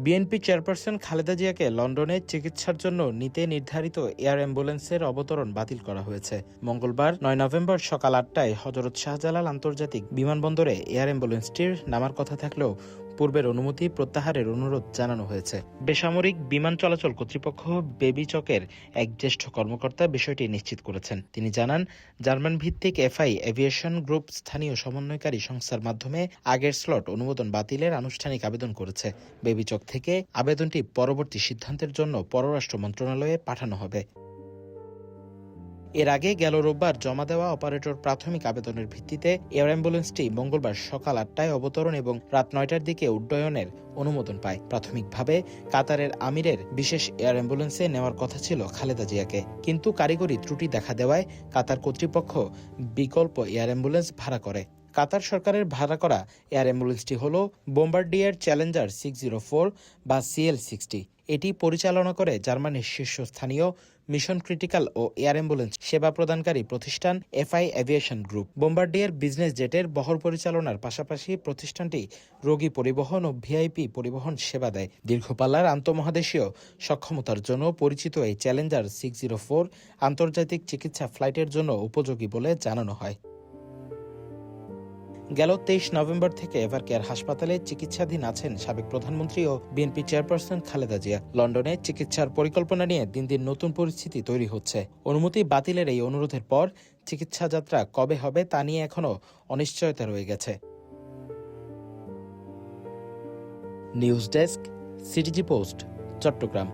BNP chairperson Khaleda জিয়াকে লন্ডনে চিকিৎসার জন্য নিতে নির্ধারিত এয়ার অ্যাম্বুলেন্সের অবতরণ বাতিল করা হয়েছে। মঙ্গলবার ৯ নভেম্বর সকাল ৮টায় হজরত শাহজালাল আন্তর্জাতিক বিমানবন্দরে এয়ার অ্যাম্বুলেন্সটির নামার কথা থাকলেও পূর্বের অনুমতি প্রত্যাহারের অনুরোধ জানানো হয়েছে। বেসামরিক বিমান চলাচল কর্তৃপক্ষ বেবি চকের এক জ্যেষ্ঠ কর্মকর্তা বিষয়টি নিশ্চিত করেছেন। তিনি জানান, জার্মান ভিত্তিক এফআই এভিয়েশন গ্রুপ স্থানীয় সমন্বয়কারী সংস্থার মাধ্যমে আগের স্লট অনুমোদন বাতিলের আনুষ্ঠানিক আবেদন করেছে। বেবি চক থেকে আবেদনটি পরবর্তী সিদ্ধান্তের জন্য পররাষ্ট্র মন্ত্রণালয়ে পাঠানো হবে। এর আগে গেল রোববার জমা দেওয়া অপারেটর প্রাথমিক আবেদনের ভিত্তিতে এয়ার অ্যাম্বুলেন্সটি মঙ্গলবার সকাল ৮টায় অবতরণ এবং রাত ৯টার দিকে উড্ডয়নের অনুমোদন পায়। প্রাথমিকভাবে কাতারের আমিরের বিশেষ এয়ার অ্যাম্বুলেন্সে নেওয়ার কথা ছিল খালেদা জিয়াকে, কিন্তু কারিগরি ত্রুটি দেখা দেওয়ায় কাতার কর্তৃপক্ষ বিকল্প এয়ার অ্যাম্বুলেন্স ভাড়া করে। কাতার সরকারের ভাড়া করা এয়ার অ্যাম্বুলেন্সটি হল বোম্বার্ডিয়ার চ্যালেঞ্জার 604 বা CL-60। এটি পরিচালনা করে জার্মানির শীর্ষস্থানীয় মিশন ক্রিটিক্যাল ও এয়ার অ্যাম্বুলেন্স সেবা প্রদানকারী প্রতিষ্ঠান FI aviation group. Bombardier business জেটের বহর পরিচালনার পাশাপাশি প্রতিষ্ঠানটি রোগী পরিবহন ও ভিআইপি পরিবহন সেবা দেয়। দীর্ঘপাল্লার আন্তঃমহাদেশীয় সক্ষমতার জন্য পরিচিত এই চ্যালেঞ্জার 604 আন্তর্জাতিক চিকিৎসা ফ্লাইটের জন্য উপযোগী বলে জানানো হয়। গেল ২৩ নভেম্বর থেকে এভারকেয়ার হাসপাতালে চিকিৎসাধীন আছেন সাবেক প্রধানমন্ত্রী ও বিএনপি চেয়ারপারসন খালেদা জিয়া। লন্ডনে চিকিৎসার পরিকল্পনা নিয়ে দিন দিন নতুন পরিস্থিতি তৈরি হচ্ছে। অনুমতি বাতিলের এই অনুরোধের পর চিকিৎসা যাত্রা কবে হবে তা নিয়ে এখনও অনিশ্চয়তা রয়ে গেছে। News desk, CTG post, Chittagong.